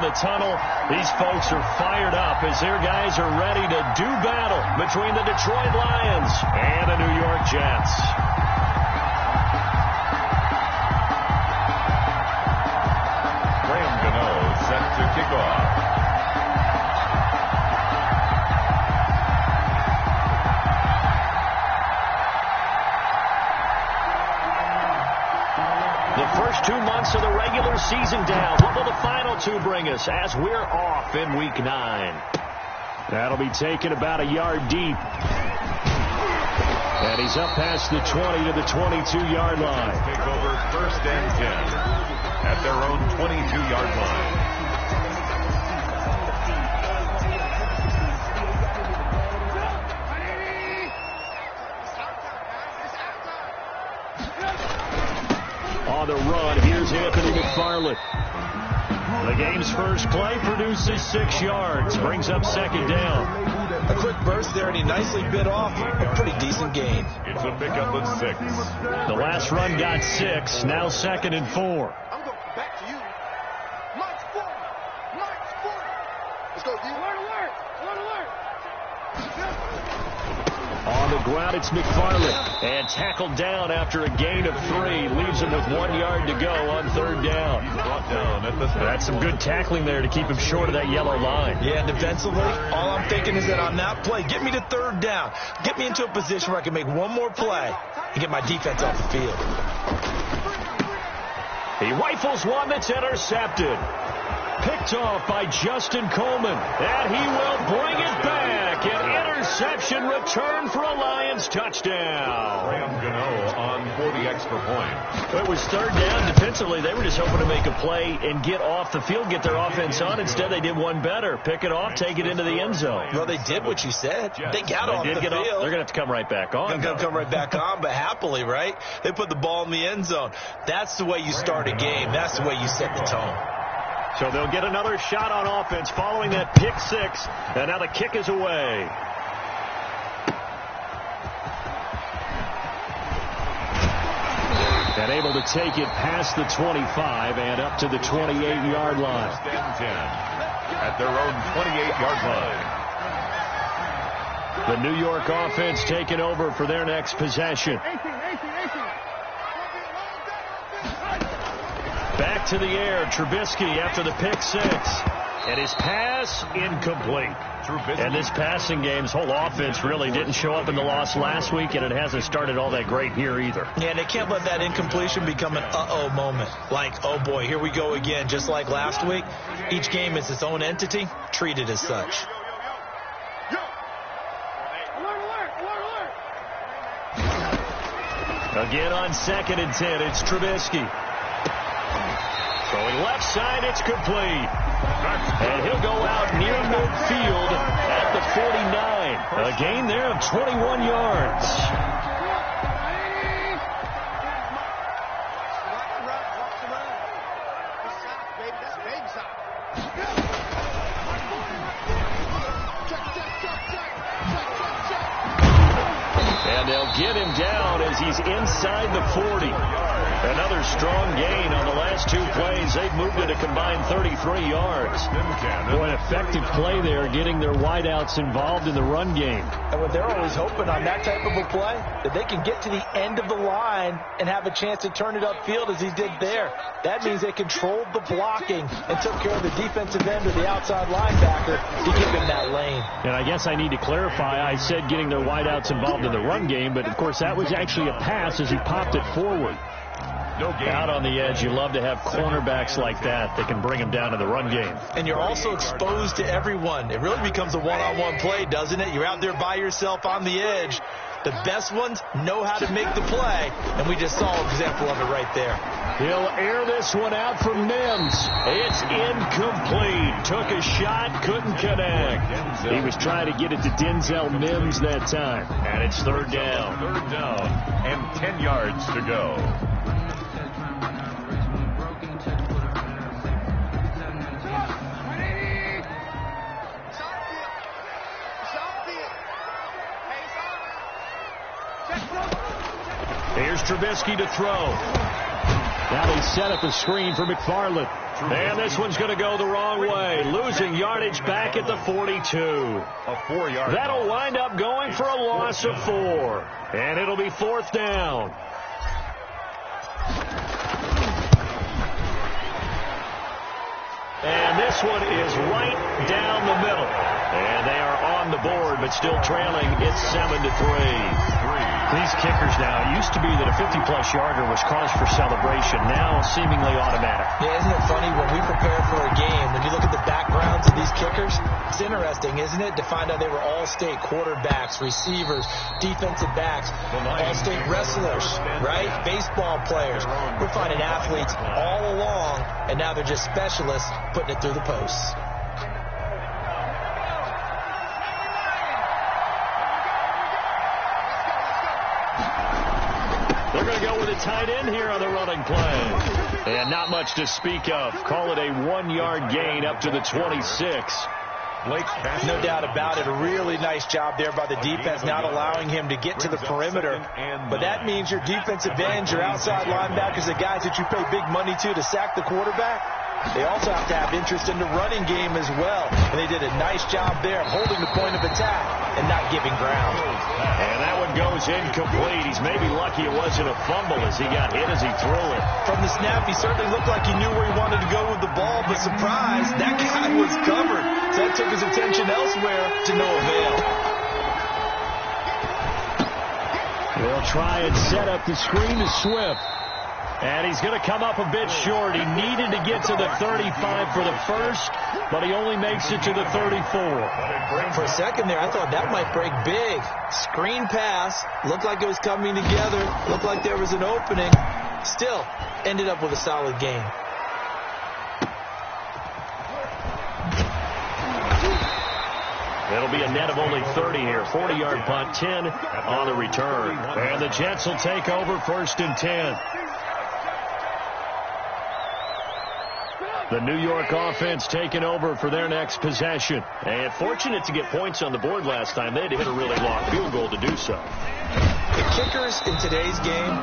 the tunnel. These folks are fired up as their guys are ready to do battle between the Detroit Lions and the New York Jets. Graham Gano set to kick off. The first 2 months of the regular season down. What will the final two bring us as we're off in Week 9? That'll be taken about a yard deep. And he's up past the 20 to the 22-yard line. Take over 1st and 10 at their own 22-yard line. On the run, here's Anthony McFarland. The game's first play produces 6 yards, brings up 2nd down. A quick burst there, and he nicely bit off a pretty decent gain. It's a pickup of 6. The last run got 6, now 2nd and 4. I'm going back to you. March forward. March forward. Let's go, D. Alert. On the ground, it's McFarland. And tackled down after a gain of 3. Leaves him with 1 yard to go on 3rd down. Brought down at the That's some good tackling there to keep him short of that yellow line. Yeah, defensively, all I'm thinking is that on that play, get me to 3rd down. Get me into a position where I can make one more play and get my defense off the field. He rifles one that's intercepted. Picked off by Justin Coleman. And he will bring it back. An interception return for a Lions touchdown. Graham Gano on 40 extra point. It was 3rd down. Defensively, they were just hoping to make a play and get off the field, get their offense on. Instead, they did one better. Pick it off, take it into the end zone. Well, they did what you said. They got off the field. They're going to have to come right back on. They're going to come right back on, but happily, right? They put the ball in the end zone. That's the way you start a game. That's the way you set the tone. So they'll get another shot on offense following that pick 6. And now the kick is away. And able to take it past the 25 and up to the 28-yard line. 1st and 10 at their own 28-yard line. The New York offense taking over for their next possession. Back to the air, Trubisky after the pick 6. And his pass incomplete. And this passing game's whole offense really didn't show up in the loss last week, and it hasn't started all that great here either. Yeah, and they can't let that incompletion become an uh-oh moment. Like, oh boy, here we go again. Just like last week, each game is its own entity, treated as such. Again on 2nd and 10, it's Trubisky. Going left side, it's complete. And he'll go out near midfield at the 49. A gain there of 21 yards. And they'll get him down as he's inside the 40. Another strong gain on the last 2 plays. They've moved it a combined 33 yards. Boy, an effective play there, getting their wideouts involved in the run game. And what they're always hoping on that type of a play, that they can get to the end of the line and have a chance to turn it upfield as he did there. That means they controlled the blocking and took care of the defensive end of the outside linebacker to give him that lane. And I guess I need to clarify, I said getting their wideouts involved in the run game, but of course that was actually a pass as he popped it forward. No gain. Out on the edge, you love to have cornerbacks like that can bring them down to the run game. And you're also exposed to everyone. It really becomes a one-on-one play, doesn't it? You're out there by yourself on the edge. The best ones know how to make the play, and we just saw an example of it right there. He'll air this one out for Mims. It's incomplete. Took a shot, couldn't connect. He was trying to get it to Denzel Mims that time. And it's 3rd down. 3rd down and 10 yards to go. Here's Trubisky to throw. Now they set up a screen for McFarland. And this one's going to go the wrong way, losing yardage back at the 42. A 4-yard. That'll wind up going for a loss of 4. And it'll be 4th down. And this one is right down the middle. And they are on the board, but still trailing. It's 7-3. These kickers now, it used to be that a 50-plus yarder was cause for celebration. Now seemingly automatic. Yeah, isn't it funny when we prepare for a game, when you look at the backgrounds of these kickers, it's interesting, isn't it, to find out they were all-state quarterbacks, receivers, defensive backs, all-state wrestlers, right? Baseball players. We're finding athletes all along, and now they're just specialists putting it through the posts. They're going to go with a tight end here on the running play. And not much to speak of. Call it a 1-yard gain up to the 26. No doubt about it. A really nice job there by the defense, not allowing him to get to the perimeter. But that means your defensive ends, your outside linebackers, the guys that you pay big money to sack the quarterback, they also have to have interest in the running game as well. And they did a nice job there of holding the point of attack and not giving ground. And that one goes incomplete. He's maybe lucky it wasn't a fumble as he got hit as he threw it. From the snap, he certainly looked like he knew where he wanted to go with the ball, but surprise, that guy was covered. So that took his attention elsewhere to no avail. They'll try and set up the screen to Swift. And he's going to come up a bit short. He needed to get to the 35 for the first, but he only makes it to the 34. For a second there, I thought that might break big. Screen pass. Looked like it was coming together. Looked like there was an opening. Still, ended up with a solid game. It'll be a net of only 30 here. 40-yard punt, 10 on the return. And the Jets will take over 1st and 10. The New York offense taking over for their next possession. And fortunate to get points on the board last time. They had to hit a really long field goal to do so. The kickers in today's game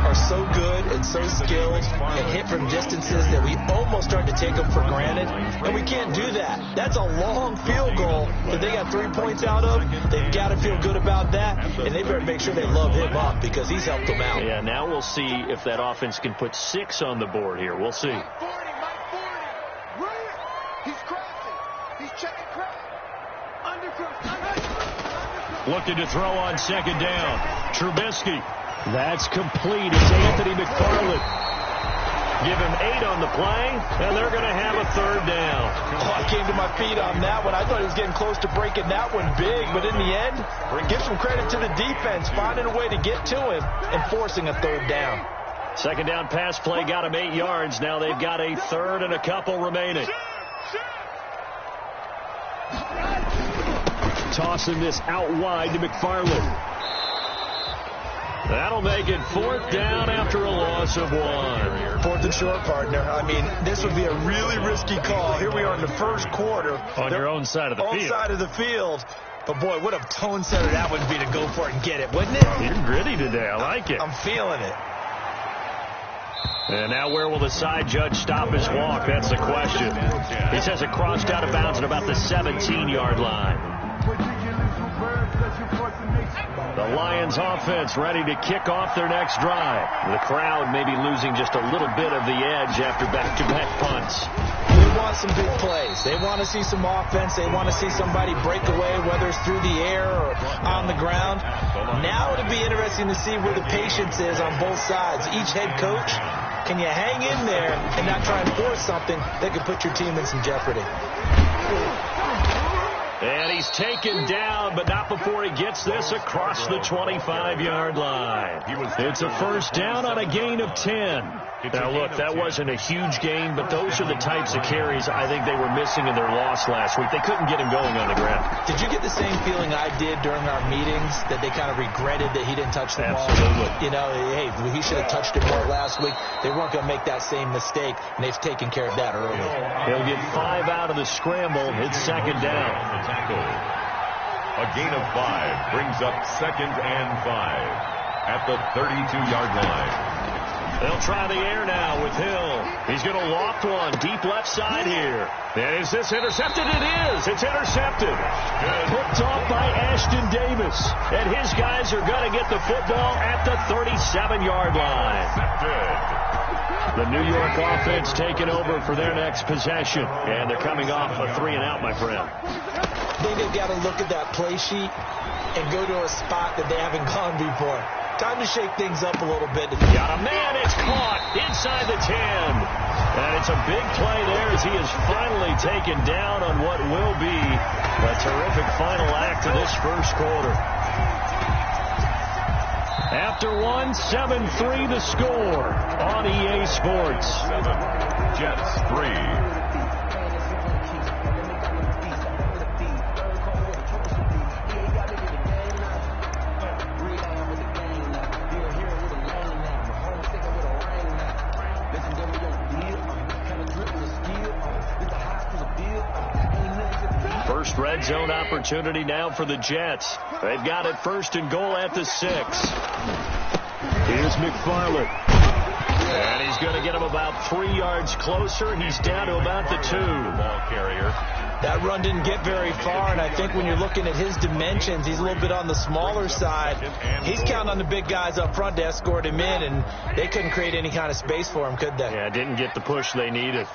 are so good and so skilled and hit from distances that we almost start to take them for granted. And we can't do that. That's a long field goal that they got 3 points out of. They've got to feel good about that. And they better make sure they love him up because he's helped them out. Yeah, now we'll see if that offense can put 6 on the board here. We'll see. Looking to throw on 2nd down. Trubisky. That's complete. It's Anthony McFarland. Give him 8 on the play, and they're going to have a 3rd down. Oh, I came to my feet on that one. I thought he was getting close to breaking that one big, but in the end, give some credit to the defense, finding a way to get to him and forcing a 3rd down. 2nd down pass play got him 8 yards. Now they've got a 3rd and a couple remaining. Tossing this out wide to McFarland. That'll make it 4th down after a loss of 1. 4th and short, partner. I mean, this would be a really risky call. Here we are in the first quarter. On your own side of the field. Own side of the field. But, boy, what a tone setter that would be to go for it and get it, wouldn't it? You're gritty today. I like it. I'm feeling it. And now where will the side judge stop his walk? That's the question. He says it crossed out of bounds at about the 17-yard line. The Lions offense ready to kick off their next drive. The crowd may be losing just a little bit of the edge after back-to-back punts. They want some big plays. They want to see some offense. They want to see somebody break away, whether it's through the air or on the ground. Now it'll be interesting to see where the patience is on both sides. Each head coach, can you hang in there and not try and force something that could put your team in some jeopardy? And he's taken down, but not before he gets this across the 25-yard line. It's a 1st down on a gain of 10. Now, look, that wasn't a huge gain, but those are the types of carries I think they were missing in their loss last week. They couldn't get him going on the ground. Did you get the same feeling I did during our meetings, that they kind of regretted that he didn't touch the ball? Absolutely. You know, hey, he should have touched it more last week. They weren't going to make that same mistake, and they've taken care of that early. He'll get 5 out of the scramble. It's 2nd down. A gain of 5 brings up 2nd and 5 at the 32-yard line. They'll try the air now with Hill. He's going to loft one deep left side here. And is this intercepted? It is. It's intercepted. Picked off by Ashton Davis. And his guys are going to get the football at the 37-yard line. The New York offense taking over for their next possession. And they're coming off a 3-and-out, my friend. I think they've got to look at that play sheet and go to a spot that they haven't gone before. Time to shake things up a little bit. Got a man. It's caught inside the 10. And it's a big play there as he is finally taken down on what will be a terrific final act of this first quarter. After one, 7-3 the score on EA Sports. 7, Jets 3. First red zone opportunity now for the Jets. They've got it first and goal at the 6. Here's McFarland. And he's going to get him about 3 yards closer. He's down to about the 2. Ball carrier. That run didn't get very far, and I think when you're looking at his dimensions, he's a little bit on the smaller side. He's counting on the big guys up front to escort him in, and they couldn't create any kind of space for him, could they? Yeah, didn't get the push they needed.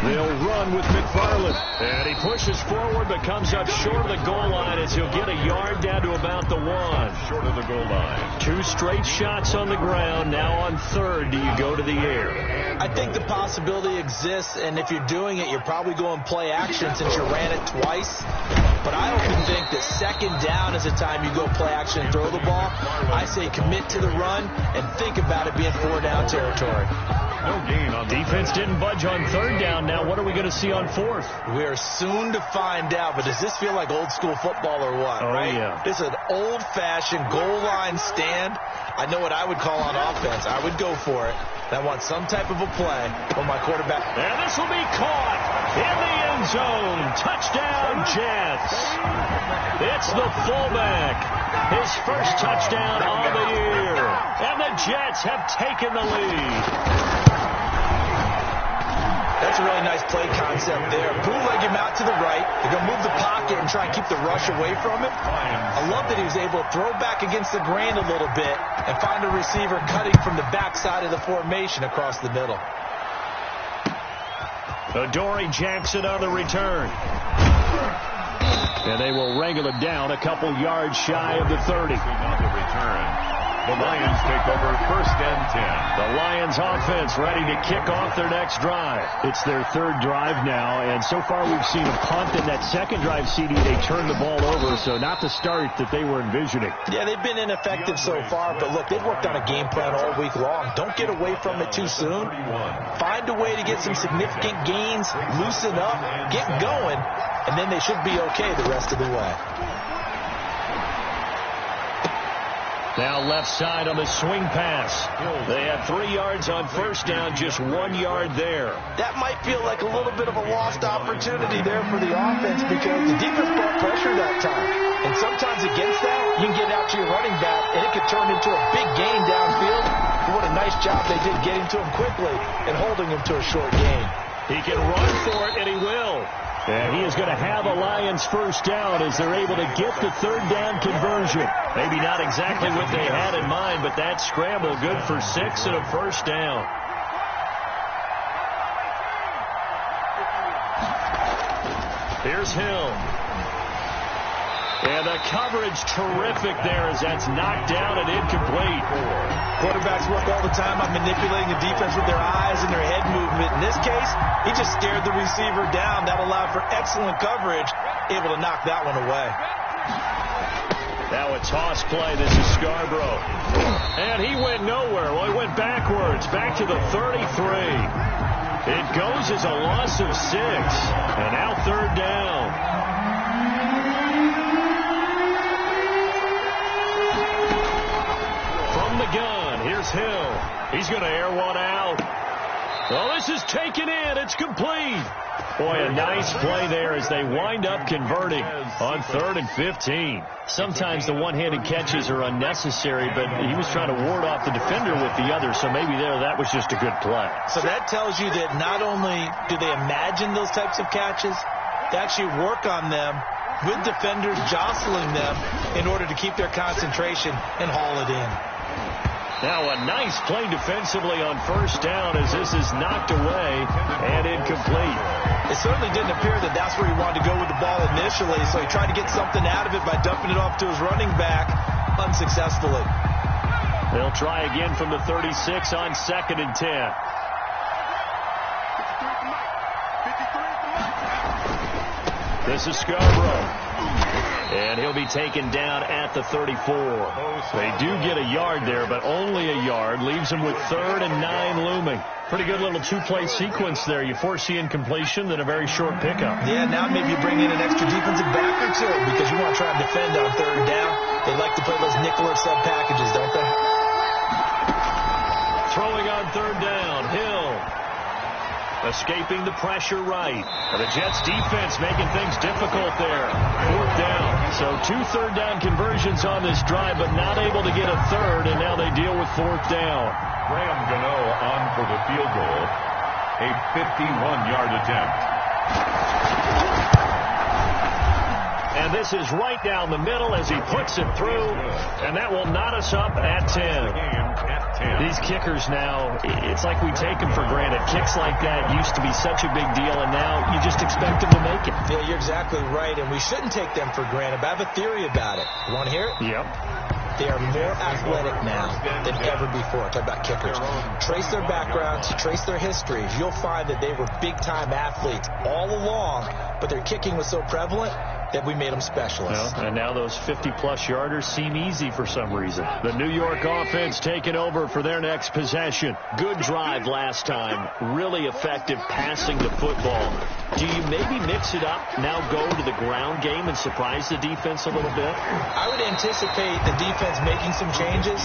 They'll run with McFarland. And he pushes forward but comes up short of the goal line as he'll get a yard down to about the 1. Short of the goal line. 2 straight shots on the ground. Now on third, do you go to the air? I think the possibility exists, and if you're doing it, you're probably going play action since you ran it twice. But I often think that second down is the time you go play action and throw the ball. I say commit to the run and think about it being 4-down territory. No gain on defense. Didn't budge on third down. Now what are we going to see on fourth? We are soon to find out, but does this feel like old school football or what? Oh, right? Yeah. This is an old-fashioned goal line stand. I know what I would call on offense. I would go for it. I want some type of a play for my quarterback. And this will be caught in the end zone. Touchdown, Jets. It's the fullback. His first touchdown on the year. And the Jets have taken the lead. That's a really nice play concept there. Bootleg him out to the right. They're going to move the pocket and try and keep the rush away from him. I love that he was able to throw back against the grain a little bit and find a receiver cutting from the backside of the formation across the middle. Adoree Jackson on the return. And they will wrangle him down a couple yards shy of the 30. On the return. The Lions take over first and 10. The Lions offense ready to kick off their next drive. It's their third drive now, and so far we've seen a punt in that second drive, CD. They turned the ball over, so not the start that they were envisioning. Yeah, they've been ineffective so far, but look, they've worked on a game plan all week long. Don't get away from it too soon. Find a way to get some significant gains, loosen up, get going, and then they should be okay the rest of the way. Now left side on the swing pass. They had 3 yards on first down, just 1 yard there. That might feel like a little bit of a lost opportunity there for the offense because the defense brought pressure that time. And sometimes against that, you can get out to your running back, and it could turn into a big gain downfield. But what a nice job they did getting to him quickly and holding him to a short gain. He can run for it, and he will. And he is going to have a Lions first down as they're able to get the third down conversion. Maybe not exactly what they had in mind, but that scramble good for 6 and a first down. Here's Hill. And the coverage terrific there as that's knocked down and incomplete. Quarterbacks work all the time on manipulating the defense with their eyes and their head movement. In this case, he just stared the receiver down. That allowed for excellent coverage, able to knock that one away. Now a toss play. This is Scarborough. And he went nowhere. Well, he went backwards, back to the 33. It goes as a loss of 6. And now third down. From the gun, here's Hill. He's going to air one out. Well, this is taken in. It's complete. Boy, a nice play there as they wind up converting on 3rd and 15. Sometimes the one-handed catches are unnecessary, but he was trying to ward off the defender with the other, so maybe that was just a good play. So that tells you that not only do they imagine those types of catches, they actually work on them with defenders jostling them in order to keep their concentration and haul it in. Now a nice play defensively on 1st down as this is knocked away and incomplete. It certainly didn't appear that that's where he wanted to go with the ball initially, so he tried to get something out of it by dumping it off to his running back unsuccessfully. They'll try again from the 36 on 2nd and 10. This is Scarborough. And he'll be taken down at the 34. They do get a yard there, but only a yard. Leaves them with 3rd and 9 looming. Pretty good little two-play sequence there. You foresee incompletion, then a very short pickup. Yeah, now maybe you bring in an extra defensive back or two because you want to try and defend on 3rd down. They like to play those nickel or sub packages, don't they? Throwing on 3rd down, Hill. Escaping the pressure right. The Jets defense making things difficult there. 4th down. So 2 3rd down conversions on this drive, but not able to get a 3rd, and now they deal with 4th down. Graham Gano on for the field goal. A 51-yard attempt. And this is right down the middle as he puts it through, and that will knot us up at 10. These kickers now, it's like we take them for granted. Kicks like that used to be such a big deal, and now you just expect them to make it. Yeah, you're exactly right, and we shouldn't take them for granted, but I have a theory about it. You want to hear it? Yep. They are more athletic now than ever before. Talk about kickers. Trace their backgrounds, trace their histories. You'll find that they were big-time athletes all along, but their kicking was so prevalent that we made them specialists. Well, and now those 50-plus yarders seem easy for some reason. The New York offense taking over for their next possession. Good drive last time. Really effective passing the football. Do you maybe mix it up, now go to the ground game and surprise the defense a little bit? I would anticipate the defense making some changes,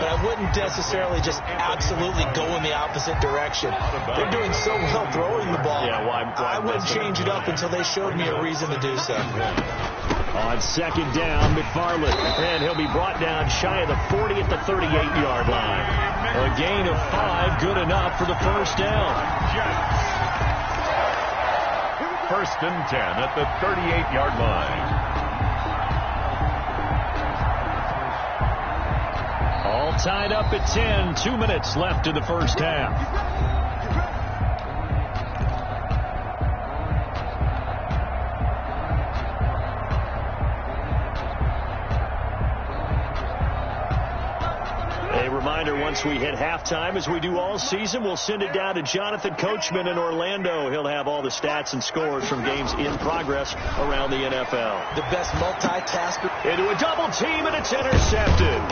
but I wouldn't necessarily just absolutely go in the opposite direction. They're doing so well throwing the ball. Yeah, why I wouldn't change it up until they showed me a reason to do so. On 2nd down, McFarland, and he'll be brought down shy of the 40 at the 38-yard line. A gain of 5, good enough for the 1st down. 1st and 10 at the 38-yard line. All tied up at 10, 2 minutes left in the 1st half. Once we hit halftime, as we do all season, we'll send it down to Jonathan Coachman in Orlando. He'll have all the stats and scores from games in progress around the NFL. The best multitasker. Into a double team, and it's intercepted.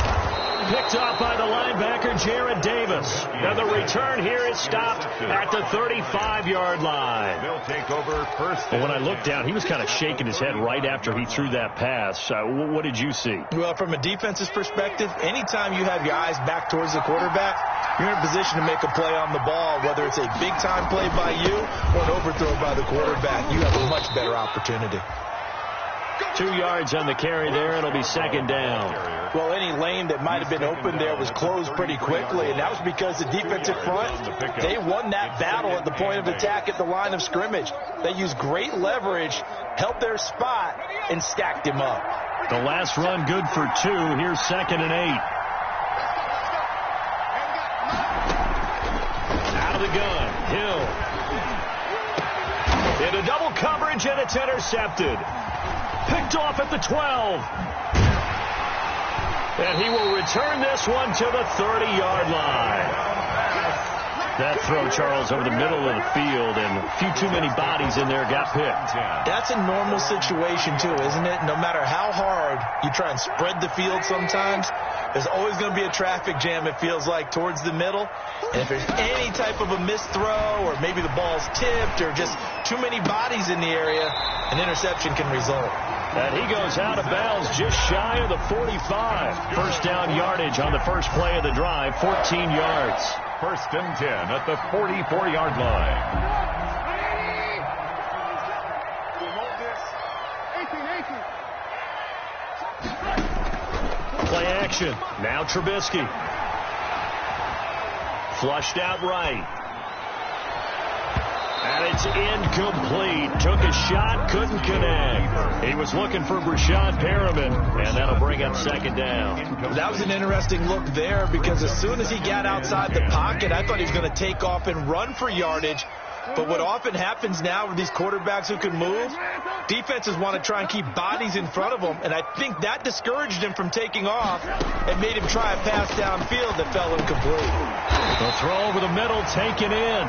Picked off by the linebacker, Jared Davis. Now the return here is stopped at the 35-yard line. They'll take over 1st. Well, when I looked down, he was kind of shaking his head right after he threw that pass. What did you see? Well, from a defense's perspective, anytime you have your eyes back towards the quarterback, you're in a position to make a play on the ball, whether it's a big-time play by you or an overthrow by the quarterback. You have a much better opportunity. 2 yards on the carry there. It'll be 2nd down. Well, any lane that might have been open there was closed pretty quickly, and that was because the defensive front, they won that battle at the point of attack at the line of scrimmage. They used great leverage, held their spot, and stacked him up. The last run good for 2. Here's 2nd and 8. Out of the gun, Hill. Into double coverage, and it's intercepted. Picked off at the 12. And he will return this one to the 30-yard line. That throw, Charles, over the middle of the field, and a few too many bodies in there got picked. That's a normal situation, too, isn't it? No matter how hard you try and spread the field sometimes, there's always going to be a traffic jam, it feels like, towards the middle. And if there's any type of a missed throw, or maybe the ball's tipped, or just too many bodies in the area, an interception can result. And he goes out of bounds just shy of the 45. 1st down yardage on the first play of the drive, 14 yards. 1st and 10 at the 44-yard line. action. Now Trubisky. Flushed out right. And it's incomplete. Took a shot, couldn't connect. He was looking for Breshad Perriman, and that'll bring up second down. That was an interesting look there because as soon as he got outside the pocket, I thought he was going to take off and run for yardage. But what often happens now with these quarterbacks who can move, defenses want to try and keep bodies in front of them, and I think that discouraged him from taking off and made him try a pass downfield that fell incomplete. The throw over the middle taken in.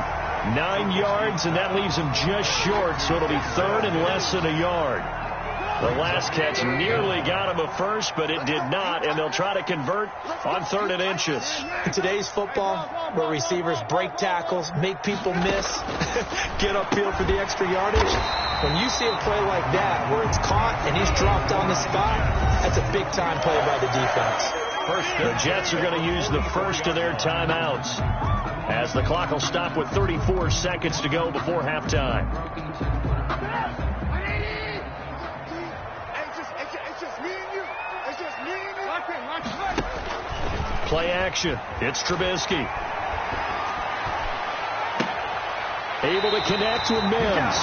9 yards, and that leaves him just short, so it'll be third and less than a yard. The last catch nearly got him a first, but it did not, and they'll try to convert on 3rd and inches. In today's football, where receivers break tackles, make people miss, get upfield for the extra yardage, when you see a play like that where it's caught and he's dropped on the spot, that's a big-time play by the defense. The Jets are going to use the first of their timeouts, as the clock will stop with 34 seconds to go before halftime. Play action. It's Trubisky. Able to connect with Mims.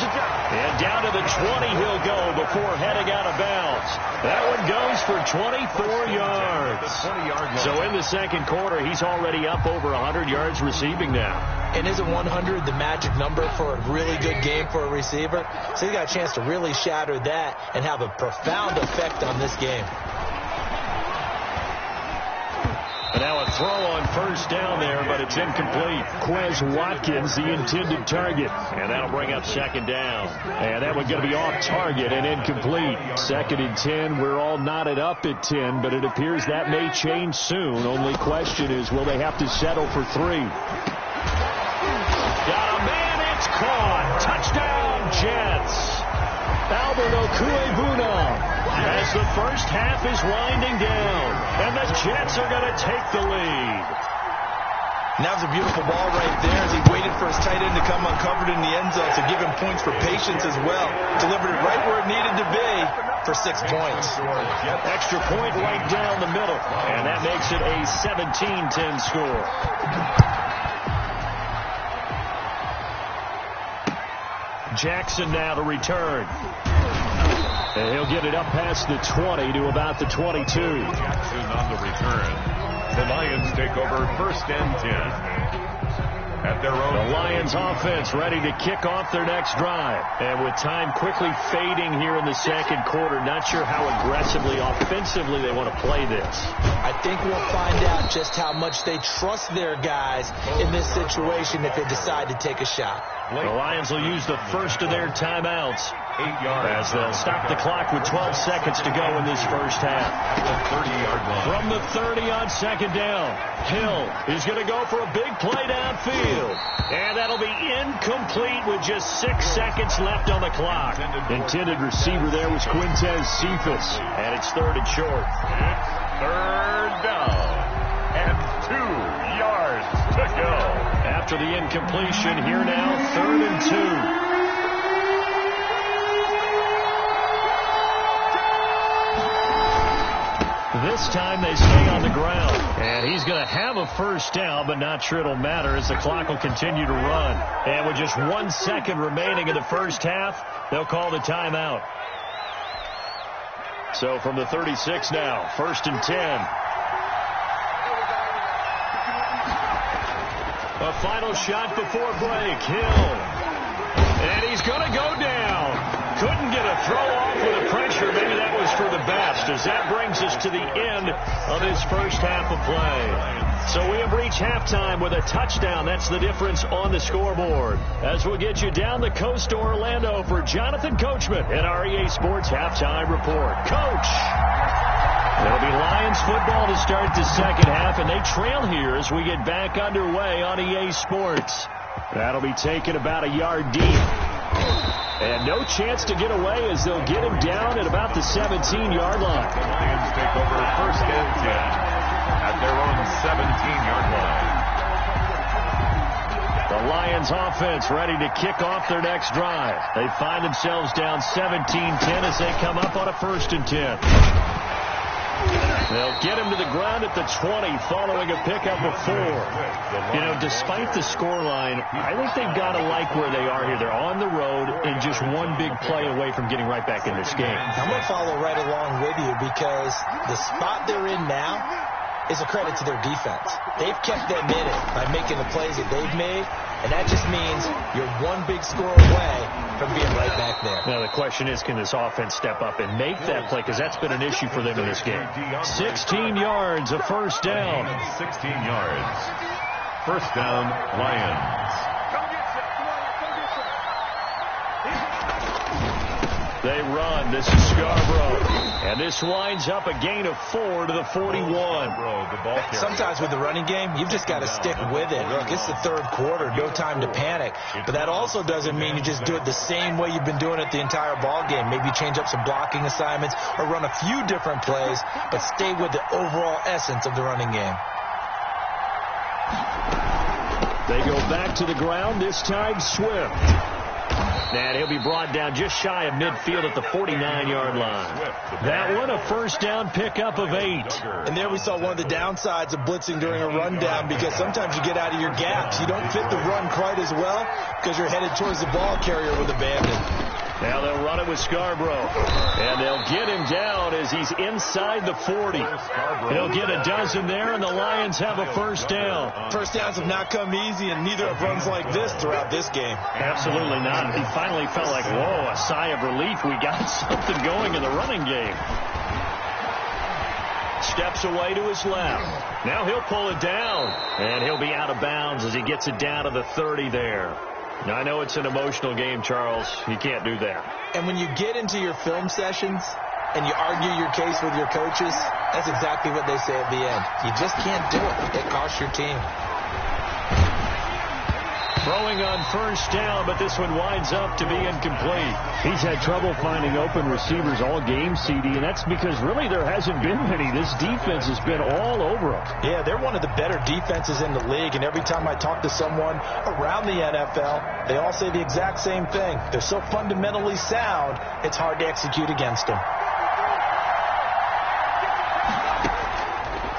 And down to the 20 he'll go before heading out of bounds. That one goes for 24 yards. So in the second quarter, he's already up over 100 yards receiving now. And isn't 100 the magic number for a really good game for a receiver? So he got a chance to really shatter that and have a profound effect on this game. And now a throw on first down there, but it's incomplete. Quez Watkins, the intended target. And that'll bring up second down. And that one's going to be off target and incomplete. 2nd and 10. We're all knotted up at 10, but it appears that may change soon. Only question is, will they have to settle for 3? Got a man, it's caught. Touchdown, Jets. Albert Okwuegbunam, as the first half is winding down, and the Jets are going to take the lead. And that was a beautiful ball right there as he waited for his tight end to come uncovered in the end zone to give him points for patience as well. Delivered it right where it needed to be for 6 points. Extra point right down the middle, and that makes it a 17-10 score. Jackson now to return. And he'll get it up past the 20 to about the 22. Jackson on the return. The Lions take over 1st and 10. At their own. The Lions offense ready to kick off their next drive. And with time quickly fading here in the second quarter, not sure how aggressively, offensively they want to play this. I think we'll find out just how much they trust their guys in this situation if they decide to take a shot. The Lions will use the first of their timeouts 8 yards as they'll stop the clock with 12 seconds to go in this first half. 30-yard line. From the 30 on second down, Hill is going to go for a big play downfield. And that'll be incomplete with just 6 seconds left on the clock. Intended receiver there was Quintez Cephas. And it's 3rd and short. It's 3rd down and 2 yards to go. After the incompletion, here now, 3rd and 2. This time they stay on the ground. And he's going to have a first down, but not sure it'll matter as the clock will continue to run. And with just 1 second remaining in the first half, they'll call the timeout. So from the 36 now, 1st and 10. A final shot before break. Hill. And he's going to go down. Couldn't get a throw off with the pressure. Maybe that was for the best, as that brings us to the end of this first half of play. So we have reached halftime with a touchdown. That's the difference on the scoreboard. As we'll get you down the coast to Orlando for Jonathan Coachman at our EA Sports Halftime Report. Coach! It'll be Lions football to start the second half, and they trail here as we get back underway on EA Sports. That'll be taken about a yard deep. And no chance to get away as they'll get him down at about the 17-yard line. The Lions take over 1st and 10 at their own 17-yard line. The Lions offense ready to kick off their next drive. They find themselves down 17-10 as they come up on a 1st and 10. They'll get him to the ground at the 20 following a pickup of 4. You know, despite the scoreline, I think they've got to like where they are here. They're on the road and just one big play away from getting right back in this game. I'm going to follow right along with you because the spot they're in now is a credit to their defense. They've kept them in it by making the plays that they've made, and that just means you're one big score away from being right back there. Now, the question is, can this offense step up and make that play? Because that's been an issue for them in this game. 16 yards, a first down. 16 yards. First down, Lions. They run. This is Scarborough. And this winds up a gain of 4 to the 41. Sometimes with the running game, you've just got to stick with it. Look, it's the third quarter. No time to panic. But that also doesn't mean you just do it the same way you've been doing it the entire ball game. Maybe change up some blocking assignments or run a few different plays, but stay with the overall essence of the running game. They go back to the ground, this time Swift. And he'll be brought down just shy of midfield at the 49-yard line. That one, a first down pickup of 8. And there we saw one of the downsides of blitzing during a rundown, because sometimes you get out of your gaps. You don't fit the run quite as well because you're headed towards the ball carrier with abandon. Now they'll run it with Scarborough. And they'll get him down as he's inside the 40. He'll get a dozen there, and the Lions have a first down. First downs have not come easy, and neither have runs like this throughout this game. Absolutely not. He finally felt like, whoa, a sigh of relief. We got something going in the running game. Steps away to his left. Now he'll pull it down, and he'll be out of bounds as he gets it down to the 30 there. Now, I know it's an emotional game, Charles. You can't do that. And when you get into your film sessions and you argue your case with your coaches, that's exactly what they say at the end. You just can't do it. It costs your team. Throwing on first down, but this one winds up to be incomplete. He's had trouble finding open receivers all game, CD, and that's because really there hasn't been many. This defense has been all over them. Yeah, they're one of the better defenses in the league, and every time I talk to someone around the NFL, they all say the exact same thing. They're so fundamentally sound, it's hard to execute against them.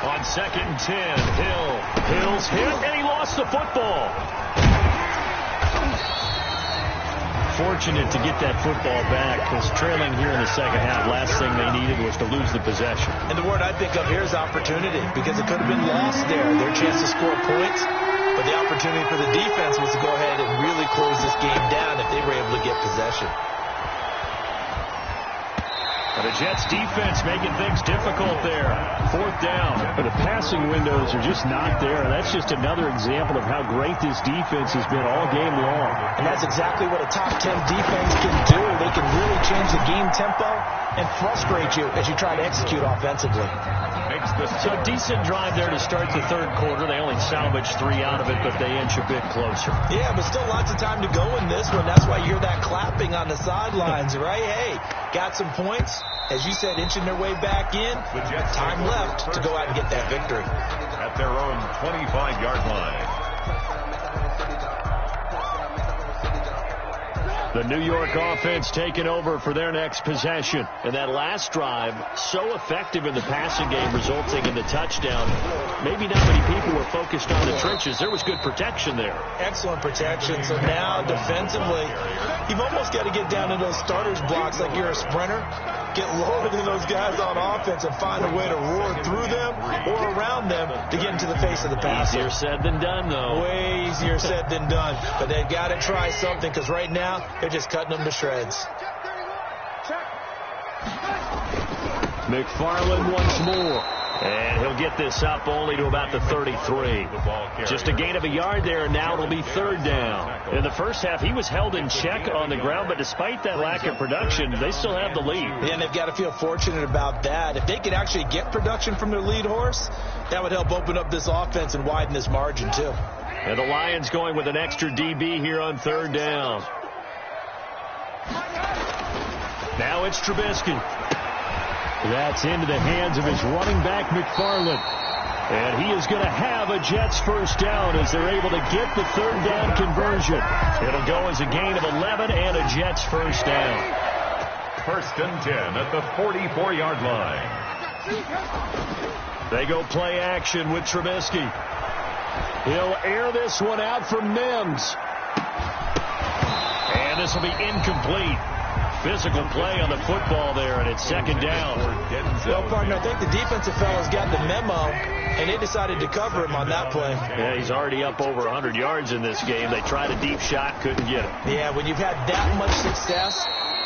On 2nd and 10, Hill's hit, and he lost the football. Fortunate to get that football back, because trailing here in the second half, last thing they needed was to lose the possession. And the word I think of here is opportunity, because it could have been lost there, their chance to score points. But the opportunity for the defense was to go ahead and really close this game down if they were able to get possession. The Jets defense making things difficult there. 4th down. But the passing windows are just not there. That's just another example of how great this defense has been all game long. And that's exactly what a top 10 defense can do. They can really change the game tempo and frustrate you as you try to execute offensively. So decent drive there to start the third quarter. They only salvaged 3 out of it, but they inch a bit closer. Yeah, but still lots of time to go in this one. That's why you hear that clapping on the sidelines, right? Hey, got some points. As you said, inching their way back in. Time left to go out and get that victory. At their own 25-yard line. The New York offense taking over for their next possession. And that last drive, so effective in the passing game, resulting in the touchdown. Maybe not many people were focused on the trenches. There was good protection there. Excellent protection. So now, defensively, you've almost got to get down to those starters blocks like you're a sprinter. Get lower than those guys on offense and find a way to roar through them or around them to get into the face of the passer. Easier said than done, though. Way easier said than done. But they've got to try something, because right now they're just cutting them to shreds. McFarland once more. And he'll get this up only to about the 33. Just a gain of a yard there, and now it'll be 3rd down. In the first half, he was held in check on the ground, but despite that lack of production, they still have the lead. Yeah, and they've got to feel fortunate about that. If they could actually get production from their lead horse, that would help open up this offense and widen this margin, too. And the Lions going with an extra DB here on 3rd down. Now it's Trubisky. That's into the hands of his running back, McFarland. And he is going to have a Jets first down as they're able to get the 3rd down conversion. It'll go as a gain of 11 and a Jets first down. 1st and 10 at the 44-yard line. They go play action with Trubisky. He'll air this one out for Mims. And this will be incomplete. Physical play on the football there, and it's second down. Well, partner, I think the defensive fellas got the memo, and they decided to cover him on that play. Yeah, he's already up over 100 yards in this game. They tried a deep shot, couldn't get it. Yeah, when you've had that much success,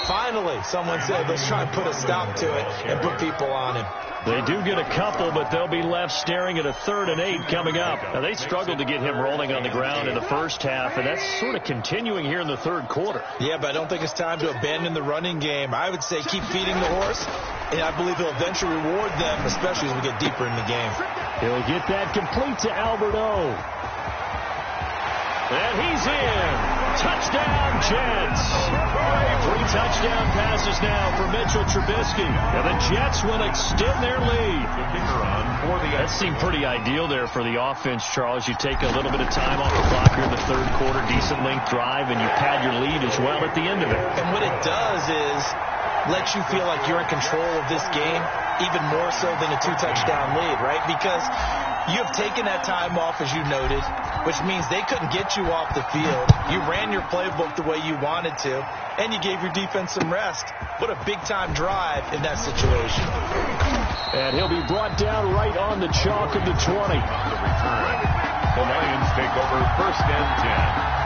finally someone said, let's try and put a stop to it and put people on him. They do get a couple, but they'll be left staring at a 3rd and 8 coming up. Now, they struggled to get him rolling on the ground in the first half, and that's sort of continuing here in the third quarter. Yeah, but I don't think it's time to abandon the running game. I would say keep feeding the horse, and I believe he'll eventually reward them, especially as we get deeper in the game. He'll get that complete to Albert O. And he's in. Touchdown, Jets. 3 touchdown passes now for Mitchell Trubisky. And the Jets will extend their lead. That seemed pretty ideal there for the offense, Charles. You take a little bit of time off the clock here in the third quarter, decent length drive, and you pad your lead as well at the end of it. And what it does is let you feel like you're in control of this game, even more so than a 2-touchdown lead, right? Because you have taken that time off, as you noted, which means they couldn't get you off the field. You ran your playbook the way you wanted to, and you gave your defense some rest. What a big-time drive in that situation. And he'll be brought down right on the chalk of the 20. The Lions take over 1st and 10.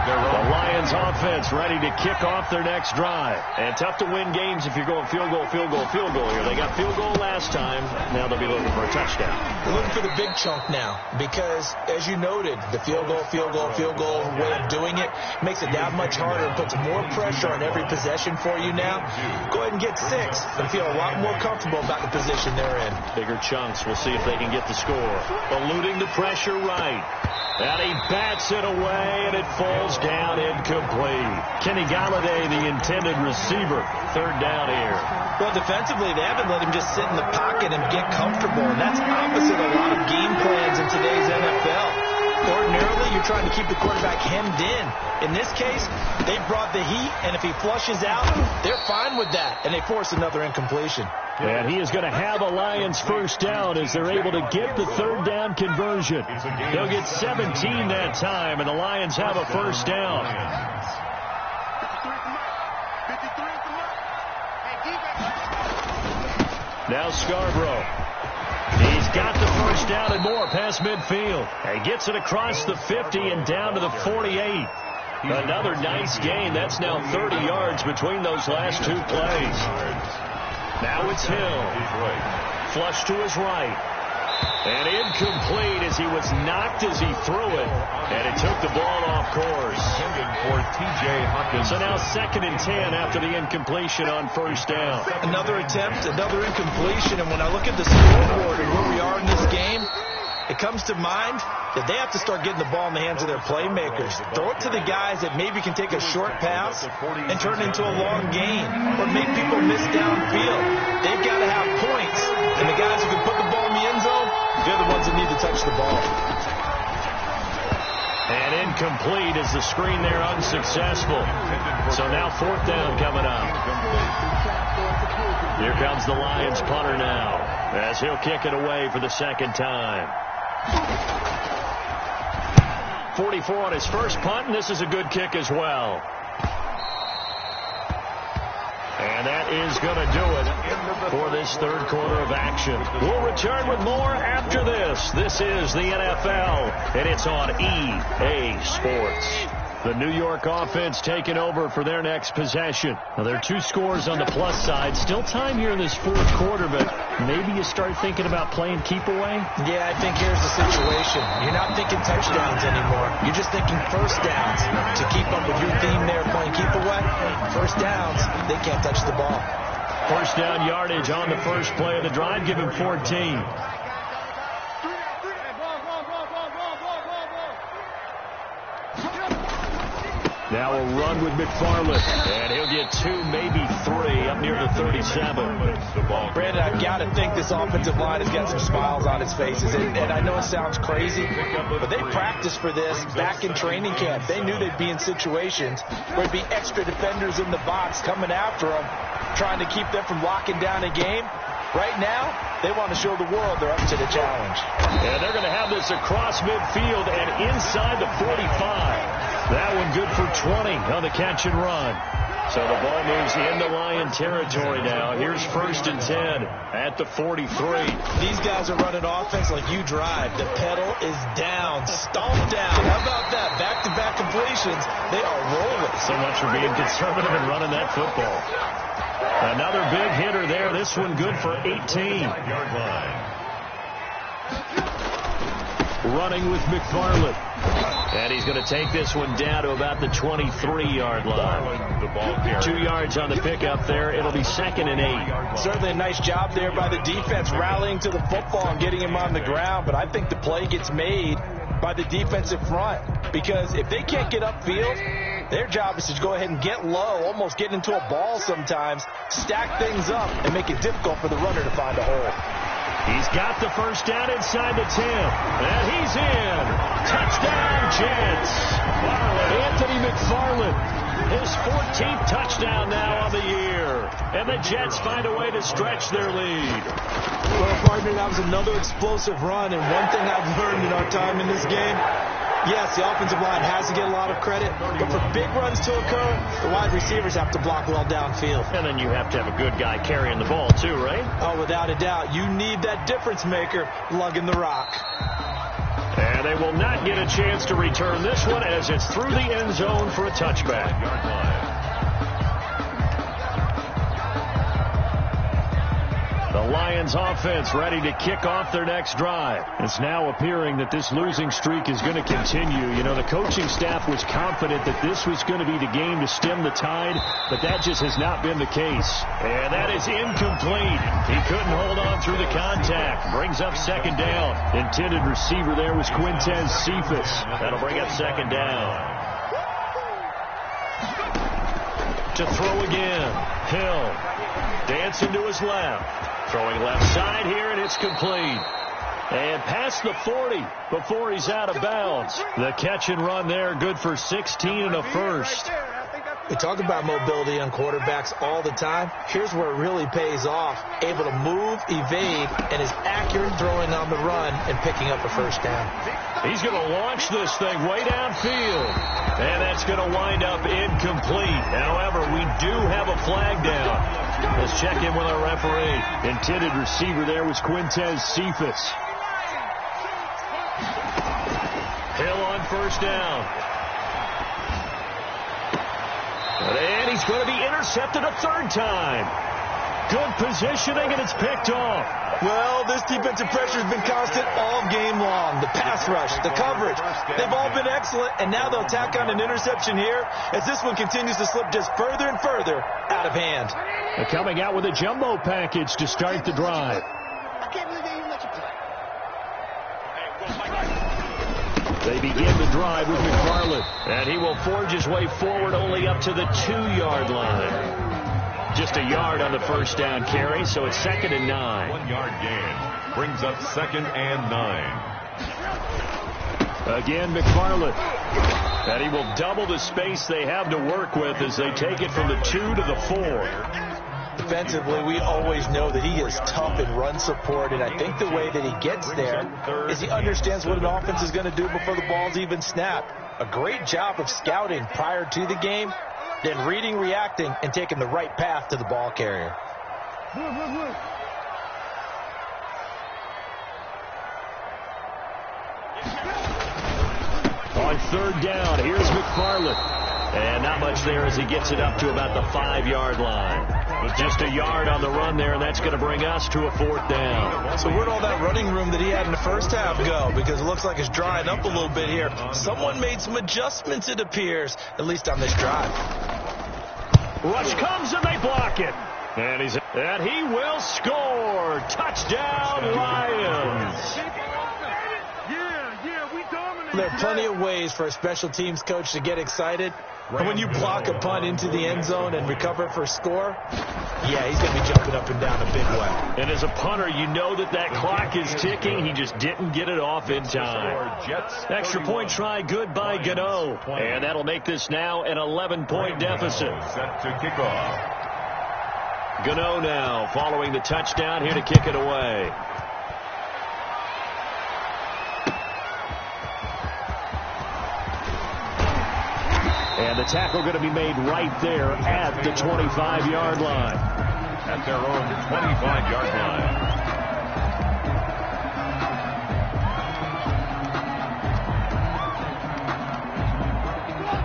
The Lions offense ready to kick off their next drive. And tough to win games if you're going field goal here. They got field goal last time. Now they'll be looking for a touchdown. They're looking for the big chunk now because, as you noted, the field goal way of doing it makes it that much harder and puts more pressure on every possession for you now. Go ahead and get 6 and feel a lot more comfortable about the position they're in. Bigger chunks. We'll see if they can get the score. Eluding the pressure right. And he bats it away, and it falls down incomplete. Kenny Galladay, the intended receiver. 3rd down here. Well, defensively, they haven't let him just sit in the pocket and get comfortable, and that's opposite a lot of game plans in today's NFL. Ordinarily, you're trying to keep the quarterback hemmed in. In this case, they brought the heat, and if he flushes out, they're fine with that, and they force another incompletion. And he is going to have a Lions 1st down as they're able to get the 3rd down conversion. They'll get 17 that time, and the Lions have a 1st down. Now Scarborough. He's got the 1st down and more past midfield. And gets it across the 50 and down to the 48. Another nice gain. That's now 30 yards between those last 2 plays. Now it's Hill. Flush to his right. And incomplete as he was knocked as he threw it. And it took the ball off course. For T.J. Hawkins. So now 2nd and 10 after the incompletion on 1st down. Another attempt, another incompletion. And when I look at the scoreboard and where we are in this game, it comes to mind that they have to start getting the ball in the hands of their playmakers. Throw it to the guys that maybe can take a short pass and turn it into a long gain or make people miss downfield. They've got to have points. And the guys who can put the ball in the end zone, they're the ones that need to touch the ball. And incomplete as the screen there unsuccessful. So now 4th down coming up. Here comes the Lions punter now as he'll kick it away for the 2nd time. 44 on his first punt, and this is a good kick as well. And that is going to do it for this 3rd quarter of action. We'll return with more after this. This is the NFL, and it's on EA Sports. The New York offense taking over for their next possession. Now, there are 2 scores on the plus side. Still time here in this 4th quarter, but maybe you start thinking about playing keep away? Yeah, I think here's the situation. You're not thinking touchdowns anymore. You're just thinking 1st downs. To keep up with your theme there playing keep away, 1st downs, they can't touch the ball. 1st down yardage on the first play of the drive. Give him 14. Now a run with McFarland, and he'll get 2, maybe 3, up near the 37. Brandon, I've got to think this offensive line has got some smiles on its faces, and I know it sounds crazy, but they practiced for this back in training camp. They knew they'd be in situations where there'd be extra defenders in the box coming after them, trying to keep them from locking down a game. Right now, they want to show the world they're up to the challenge. And they're going to have this across midfield and inside the 45. That one good for 20 on the catch and run. So the ball moves into Lion territory now. Here's 1st and 10 at the 43. These guys are running offense like you drive. The pedal is down, stomped down. How about that? Back-to-back completions. They are rolling. So much for being conservative and running that football. Another big hitter there. This one good for 18. Yard line. Running with McFarland. And he's going to take this one down to about the 23-yard line. The ball carrier. 2 yards on the pickup there. It'll be 2nd and 8. Certainly a nice job there by the defense rallying to the football and getting him on the ground. But I think the play gets made by the defensive front. Because if they can't get upfield, their job is to go ahead and get low, almost get into a ball sometimes, stack things up, and make it difficult for the runner to find a hole. He's got the first down inside the 10. And he's in. Touchdown, Jets. Anthony McFarland, his 14th touchdown now on the year. And the Jets find a way to stretch their lead. Well, partner, that was another explosive run. And one thing I've learned in our time in this game, yes, the offensive line has to get a lot of credit, but for big runs to occur, the wide receivers have to block well downfield. And then you have to have a good guy carrying the ball too, right? Oh, without a doubt. You need that difference maker lugging the rock. And they will not get a chance to return this one as it's through the end zone for a touchback. Yard line. The Lions offense ready to kick off their next drive. It's now appearing that this losing streak is going to continue. You know, the coaching staff was confident that this was going to be the game to stem the tide, but that just has not been the case. And that is incomplete. He couldn't hold on through the contact. Brings up 2nd down. Intended receiver there was Quintez Cephas. That'll bring up 2nd down. To throw again. Hill dancing to his left. Throwing left side here, and it's complete. And past the 40 before he's out of bounds. The catch and run there, good for 16 and a first. We talk about mobility on quarterbacks all the time. Here's where it really pays off. Able to move, evade, and is accurate throwing on the run and picking up a first down. He's going to launch this thing way downfield. And that's going to wind up incomplete. However, we do have a flag down. Let's check in with our referee. Intended receiver there was Quintez Cephas. Hill on first down. And he's going to be intercepted a 3rd time. Good positioning, and it's picked off. Well, this defensive pressure has been constant all game long. The pass rush, the coverage, they've all been excellent, and now they'll tack on an interception here as this one continues to slip just further and further out of hand. They're coming out with a jumbo package to start the drive. I can't believe they even let you play. They begin the drive with McFarland, and he will forge his way forward only up to the 2-yard line. Just a yard on the first down carry, so it's 2nd and 9. 1-yard gain brings up 2nd and 9. Again, McFarland. And he will double the space they have to work with as they take it from the 2 to the 4. Defensively, we always know that he is tough in run support, and I think the way that he gets there is he understands what an offense is going to do before the ball's even snapped. A great job of scouting prior to the game, then reading, reacting, and taking the right path to the ball carrier. On 3rd down, here's McFarland. And not much there as he gets it up to about the 5-yard line. With just a yard on the run there, and that's going to bring us to a 4th down. So where'd all that running room that he had in the first half go? Because it looks like it's drying up a little bit here. Someone made some adjustments, it appears, at least on this drive. Rush comes and they block it. And he will score. Touchdown, Lions. There are plenty of ways for a special teams coach to get excited. And when you block a punt into the end zone and recover for a score, yeah, he's going to be jumping up and down a big way. And as a punter, you know that clock is ticking. He just didn't get it off in time. Extra point try good by Gano. And that'll make this now an 11-point deficit. Set to kick off. Gano now following the touchdown here to kick it away. And the tackle going to be made right there at the 25-yard line. At their own 25-yard line.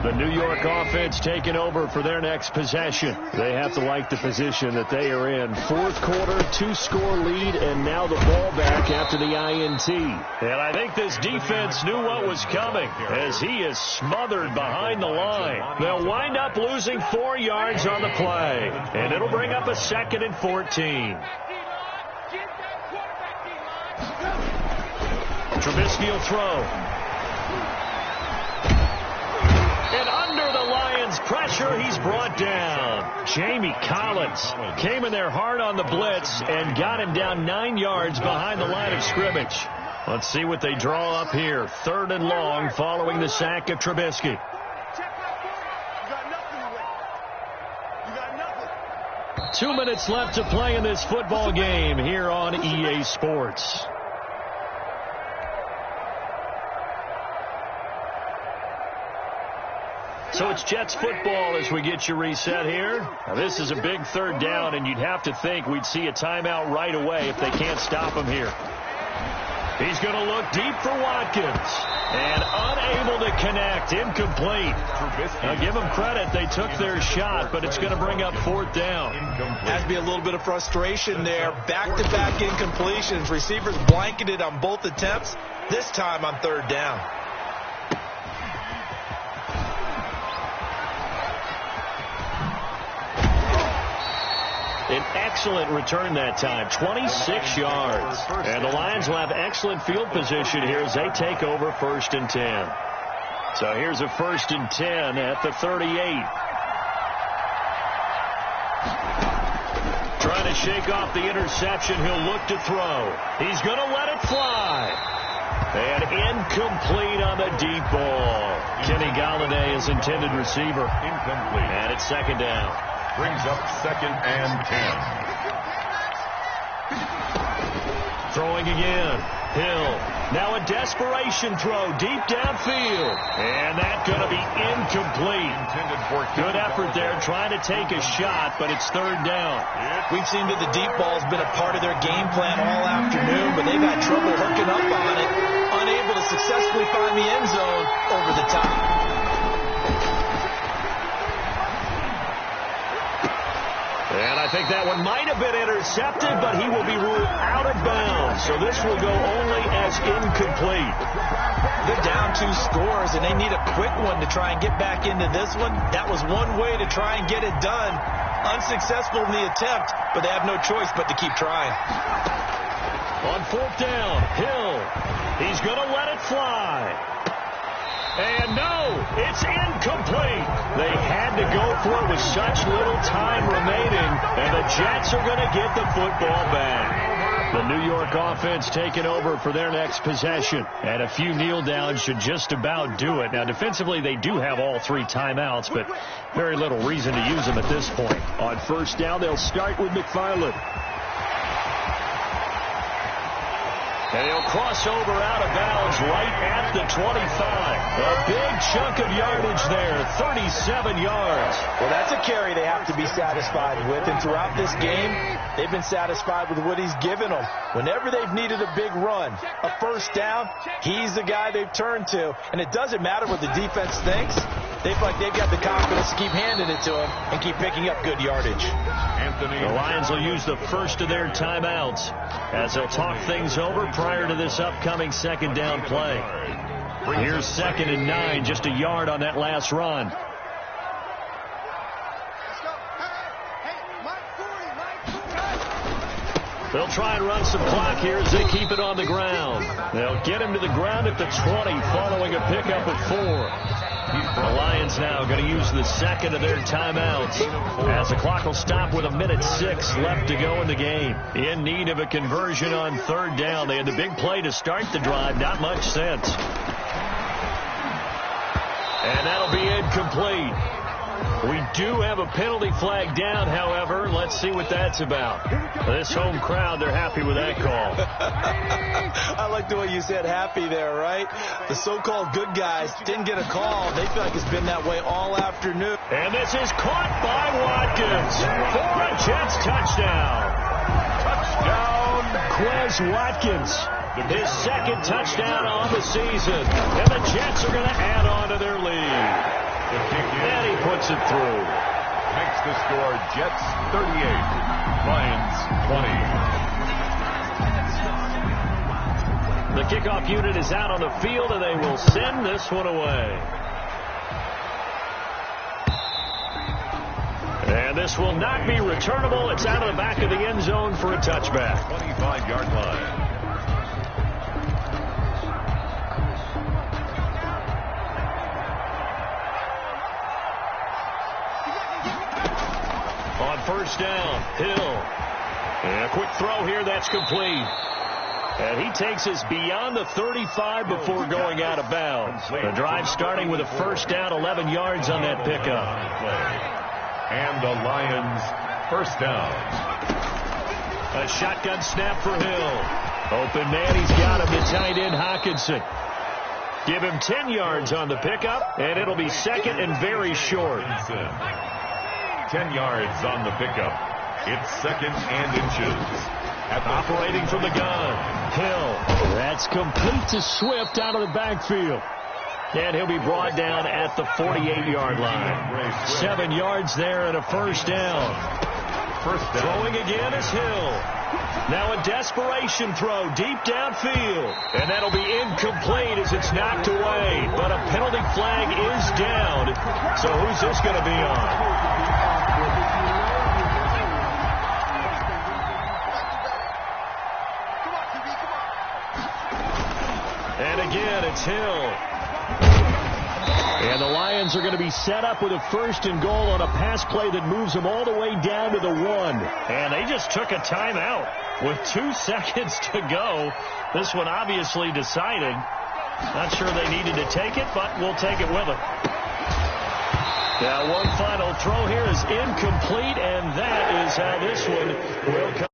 The New York offense taking over for their next possession. They have to like the position that they are in. Fourth quarter, 2-score lead, and now the ball back after the INT. And I think this defense knew what was coming as he is smothered behind the line. They'll wind up losing 4 yards on the play, and it'll bring up a 2nd and 14. Trubisky will throw. Pressure, he's brought down. Jamie Collins came in there hard on the blitz and got him down 9 yards behind the line of scrimmage. Let's see what they draw up here. 3rd and long following the sack of Trubisky. 2 minutes left to play in this football game here on EA Sports. So it's Jets football as we get you reset here. Now this is a big 3rd down, and you'd have to think we'd see a timeout right away if they can't stop him here. He's going to look deep for Watkins. And unable to connect. Incomplete. Now give them credit. They took their shot, but it's going to bring up 4th down. Has to be a little bit of frustration there. Back-to-back incompletions. Receivers blanketed on both attempts. This time on 3rd down. An excellent return that time, 26 yards. And the Lions will have excellent field position here as they take over 1st and 10. So here's a 1st and 10 at the 38. Trying to shake off the interception. He'll look to throw. He's going to let it fly. And incomplete on the deep ball. Kenny Golladay is intended receiver. Incomplete. And it's 2nd down. Brings up 2nd and 10. Throwing again. Hill. Now a desperation throw deep downfield. And that's going to be incomplete. Good effort there trying to take a shot, but it's 3rd down. We've seen that the deep ball's been a part of their game plan all afternoon, but they've had trouble hooking up on it. Unable to successfully find the end zone over the top. And I think that one might have been intercepted, but he will be ruled out of bounds. So this will go only as incomplete. They're down 2 scores, and they need a quick one to try and get back into this one. That was one way to try and get it done. Unsuccessful in the attempt, but they have no choice but to keep trying. On 4th down, Hill. He's going to let it fly. And no, it's incomplete. They had to go for it with such little time remaining, and the Jets are going to get the football back. The New York offense taking over for their next possession, and a few kneel downs should just about do it. Now, defensively, they do have all 3 timeouts, but very little reason to use them at this point. On 1st down, they'll start with McFarland. And he'll cross over out of bounds right at the 25. A big chunk of yardage there, 37 yards. Well, that's a carry they have to be satisfied with. And throughout this game, they've been satisfied with what he's given them. Whenever they've needed a big run, a 1st down, he's the guy they've turned to. And it doesn't matter what the defense thinks. They feel like they've got the confidence to keep handing it to him and keep picking up good yardage. The Lions will use the first of their timeouts as they'll talk things over prior to this upcoming 2nd down play. Here's 2nd and 9, just a yard on that last run. They'll try and run some clock here as they keep it on the ground. They'll get him to the ground at the 20 following a pickup of 4. The Lions now going to use the 2nd of their timeouts as the clock will stop with 1:06 left to go in the game. In need of a conversion on 3rd down. They had the big play to start the drive. Not much sense. And that'll be incomplete. We do have a penalty flag down, however. Let's see what that's about. This home crowd, they're happy with that call. I like the way you said happy there, right? The so-called good guys didn't get a call. They feel like it's been that way all afternoon. And this is caught by Watkins for a Jets touchdown. Touchdown, Quez Watkins. His second touchdown on the season. And the Jets are going to add on to their lead. And he puts it through. Makes the score Jets 38, Lions 20. The kickoff unit is out on the field, and they will send this one away. And this will not be returnable. It's out of the back of the end zone for a touchback. 25-yard line. On first down, Hill. And a quick throw here, that's complete. And he takes us beyond the 35 before going out of bounds. The drive starting with a first down, 11 yards on that pickup. And the Lions first down. A shotgun snap for Hill. Open man, he's got him to tight end Hockenson. Give him 10 yards on the pickup, and it'll be second and very short. 10 yards on the pickup. It's second and inches. Operating from the gun. Hill. That's complete to Swift out of the backfield. And he'll be brought down at the 48-yard line. 7 yards there and a first down. Throwing again is Hill. Now a desperation throw deep downfield. And that'll be incomplete as it's knocked away. But a penalty flag is down. So who's this going to be on? And again, it's Hill. And the Lions are going to be set up with a first and goal on a pass play that moves them all the way down to the 1. And they just took a timeout with 2 seconds to go. This one obviously decided. Not sure they needed to take it, but we'll take it with them. Now one final throw here is incomplete, and that is how this one will come.